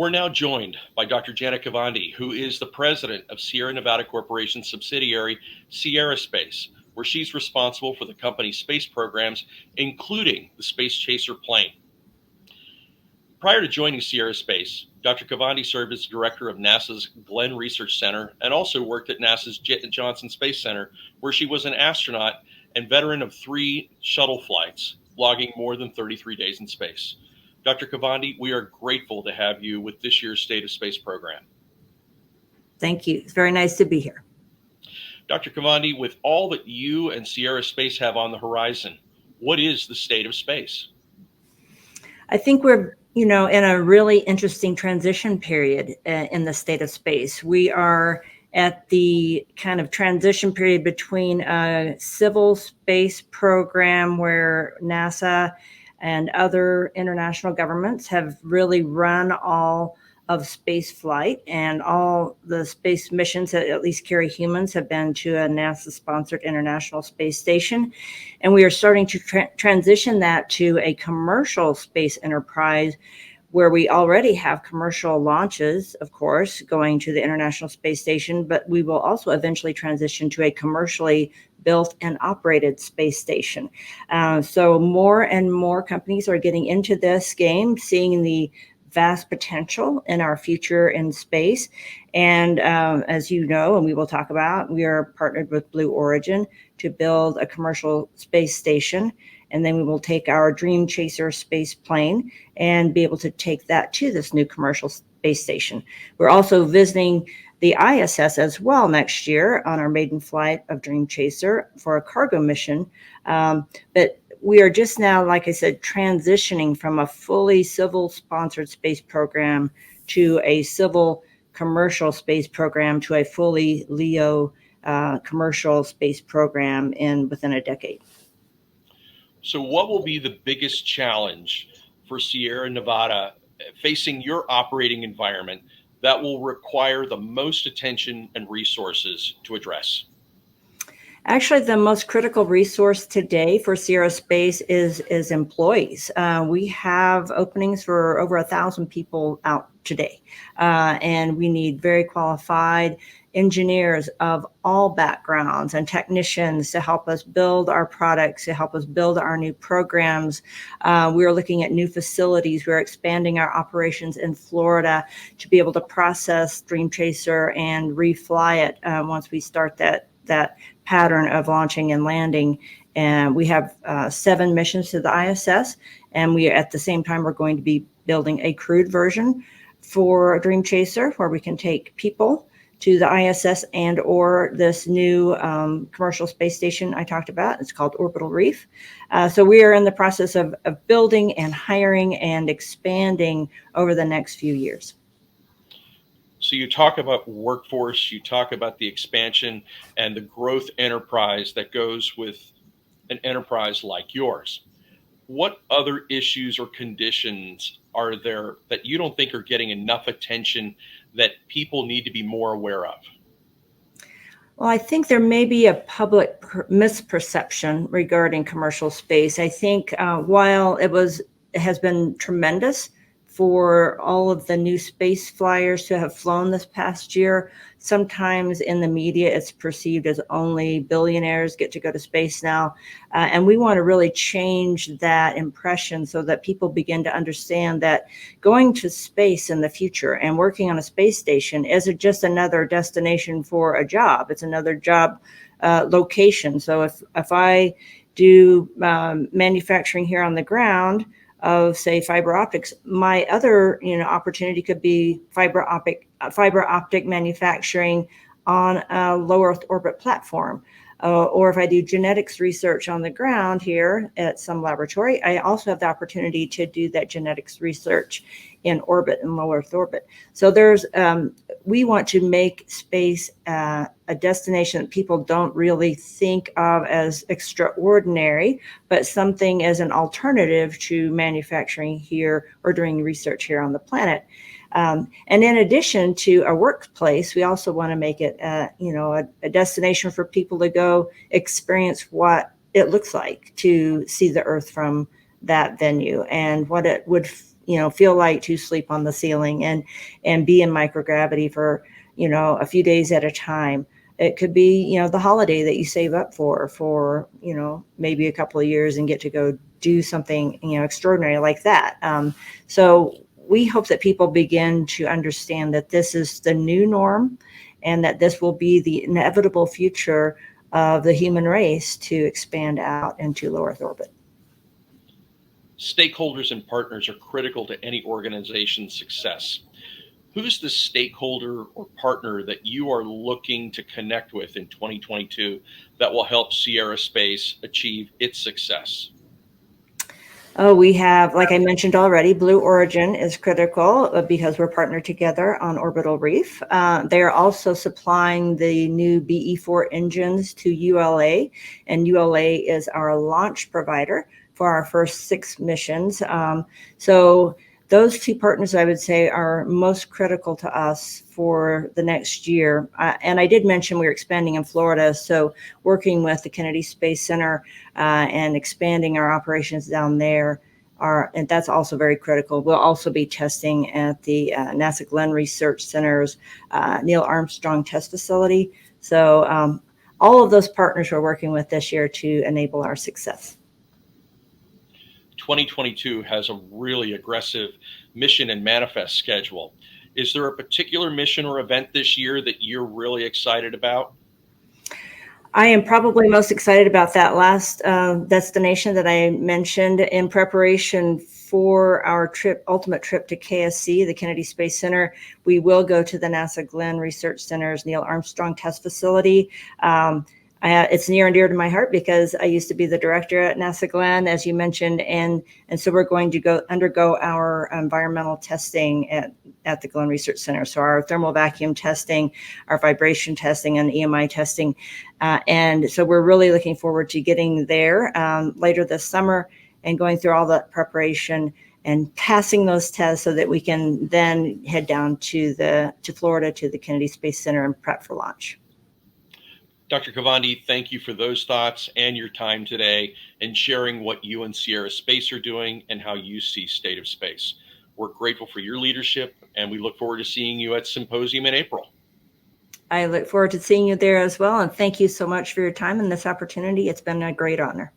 We're now joined by Dr. Janet Kavandi, who is the president of Sierra Nevada Corporation's subsidiary, Sierra Space, where she's responsible for the company's space programs, including the Space Chaser plane. Prior to joining Sierra Space, Dr. Kavandi served as director of NASA's Glenn Research Center and also worked at NASA's Jet Johnson Space Center, where she was an astronaut and veteran of 3 shuttle flights, logging more than 33 days in space. Dr. Kavandi, we are grateful to have you with this year's State of Space program. Thank you. It's very nice to be here. Dr. Kavandi, with all that you and Sierra Space have on the horizon, what is the state of space? I think we're, in a really interesting transition period in the state of space. We are at the kind of transition period between a civil space program where NASA and other international governments have really run all of space flight, and all the space missions that at least carry humans have been to a NASA-sponsored International Space Station. And we are starting to transition that to a commercial space enterprise where we already have commercial launches, of course, going to the International Space Station, but we will also eventually transition to a commercially built and operated space station. So more and more companies are getting into this game, seeing the vast potential in our future in space. And as you know, and we will talk about, we are partnered with Blue Origin to build a commercial space station. And then we will take our Dream Chaser space plane and be able to take that to this new commercial space station. We're also visiting the ISS as well next year on our maiden flight of Dream Chaser for a cargo mission. But we are just now, like I said, transitioning from a fully civil sponsored space program to a civil commercial space program to a fully LEO commercial space program within a decade. So what will be the biggest challenge for Sierra Nevada facing your operating environment that will require the most attention and resources to address? Actually, the most critical resource today for Sierra Space is employees. We have openings for over 1,000 people out today, and we need very qualified engineers of all backgrounds and technicians to help us build our products, to help us build our new programs. We're looking at new facilities. We're expanding our operations in Florida to be able to process Dream Chaser and refly it once we start that pattern of launching and landing. And we have 7 missions to the ISS, and we at the same time we're going to be building a crewed version for Dream Chaser where we can take people to the ISS and or this new commercial space station I talked about. It's called Orbital Reef. So we are in the process of building and hiring and expanding over the next few years. So you talk about workforce, you talk about the expansion and the growth enterprise that goes with an enterprise like yours. What other issues or conditions are there that you don't think are getting enough attention that people need to be more aware of? Well, I think there may be a public misperception regarding commercial space. I think while it has been tremendous for all of the new space flyers to have flown this past year, sometimes in the media it's perceived as only billionaires get to go to space now. And we want to really change that impression so that people begin to understand that going to space in the future and working on a space station isn't just another destination for a job. It's another job location. So if I do manufacturing here on the ground of, say, fiber optics, my other opportunity could be fiber optic manufacturing on a low Earth orbit platform. Or if I do genetics research on the ground here at some laboratory, I also have the opportunity to do that genetics research in orbit, in low Earth orbit. So we want to make space a destination that people don't really think of as extraordinary, but something as an alternative to manufacturing here or doing research here on the planet. And in addition to a workplace, we also want to make it, a destination for people to go experience what it looks like to see the Earth from that venue and what it would feel like to sleep on the ceiling and be in microgravity for, a few days at a time. It could be, the holiday that you save up for, maybe a couple of years and get to go do something, extraordinary like that. So we hope that people begin to understand that this is the new norm and that this will be the inevitable future of the human race to expand out into low Earth orbit. Stakeholders and partners are critical to any organization's success. Who's the stakeholder or partner that you are looking to connect with in 2022 that will help Sierra Space achieve its success? Oh, we have, like I mentioned already, Blue Origin is critical because we're partnered together on Orbital Reef. They are also supplying the new BE-4 engines to ULA, and ULA is our launch provider for our first 6 missions. So those 2 partners, I would say, are most critical to us for the next year. And I did mention we're expanding in Florida, so working with the Kennedy Space Center and expanding our operations down there and that's also very critical. We'll also be testing at the NASA Glenn Research Center's Neil Armstrong Test Facility. So all of those partners we're working with this year to enable our success. 2022 has a really aggressive mission and manifest schedule. Is there a particular mission or event this year that you're really excited about? I am probably most excited about that last destination that I mentioned. In preparation for our ultimate trip to KSC, the Kennedy Space Center, we will go to the NASA Glenn Research Center's Neil Armstrong Test Facility. It's near and dear to my heart because I used to be the director at NASA Glenn, as you mentioned, and so we're going to undergo our environmental testing at the Glenn Research Center. So our thermal vacuum testing, our vibration testing, and EMI testing, and so we're really looking forward to getting there later this summer and going through all that preparation and passing those tests so that we can then head down to Florida to the Kennedy Space Center and prep for launch. Dr. Kavandi, thank you for those thoughts and your time today and sharing what you and Sierra Space are doing and how you see State of Space. We're grateful for your leadership, and we look forward to seeing you at Symposium in April. I look forward to seeing you there as well, and thank you so much for your time and this opportunity. It's been a great honor.